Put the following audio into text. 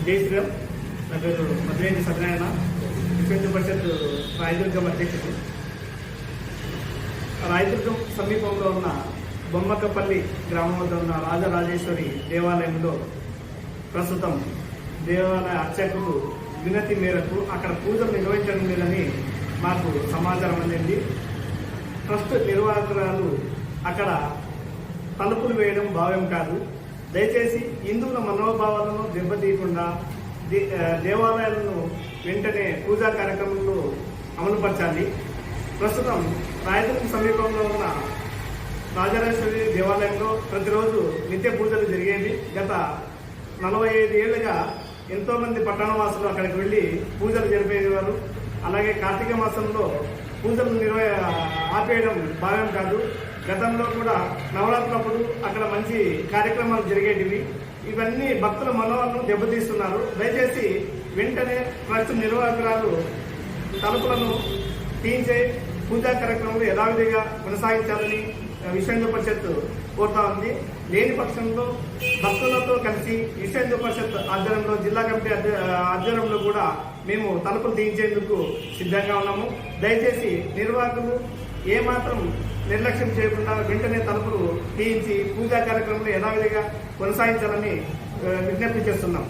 జై శ్రీరామ్. నా పేరు మధురేంద్ర సత్యనారాయణ, విశ్వ పరిషత్ రాయదుర్గం అధ్యక్షుడు. రాయదుర్గం సమీపంలో ఉన్న బొమ్మకపల్లి గ్రామం వద్ద ఉన్న రాజరాజేశ్వరి దేవాలయంలో ప్రస్తుతం దేవాలయ అర్చకులు వినతి మేరకు అక్కడ పూజలు నిర్వహించడం లేదని మాకు సమాచారం అందింది. ట్రస్ట్ నిర్వాహకురాలు అక్కడ తలుపులు వేయడం భావ్యం కాదు. దయచేసి హిందువుల మనోభావాలను దెబ్బతీయకుండా దేవాలయాలను వెంటనే పూజా కార్యక్రమంలో అమలుపరచాలి. ప్రస్తుతం రాయదుర్గం సమీపంలో ఉన్న రాజరాజేశ్వరి దేవాలయంలో ప్రతిరోజు నిత్య పూజలు జరిగేవి. గత 45 ఏళ్లుగా ఎంతోమంది పట్టణవాసులు అక్కడికి వెళ్లి పూజలు జరిపేవారు. అలాగే కార్తీక మాసంలో పూజలు ఆపేయడం భావ్యం కాదు. గతంలో కూడా నవరాత్రులప్పుడు అక్కడ మంచి కార్యక్రమాలు జరిగేటివి. ఇవన్నీ భక్తుల మనోభావాలను దెబ్బతీస్తున్నారు. దయచేసి వెంటనే ట్రస్ట్ నిర్వాహకురాలు తలుపులను తీయించే పూజా కార్యక్రమాలు యథావిధిగా కొనసాగించాలని విశ్వ హిందూ పరిషత్ కోరుతా ఉంది. లేని పక్షంలో భక్తులతో కలిసి విశ్వ హిందూ పరిషత్ ఆధ్వర్యంలో జిల్లా కమిటీ ఆధ్వర్యంలో కూడా మేము తలుపులు తీయించేందుకు సిద్ధంగా ఉన్నాము. దయచేసి నిర్వాహకులు ఏమాత్రం నిర్లక్ష్యం చేయకుండా వెంటనే తలుపులు తీయించి పూజా కార్యక్రమాలు యథావిధిగా కొనసాగించాలని విజ్ఞప్తి చేస్తున్నాం.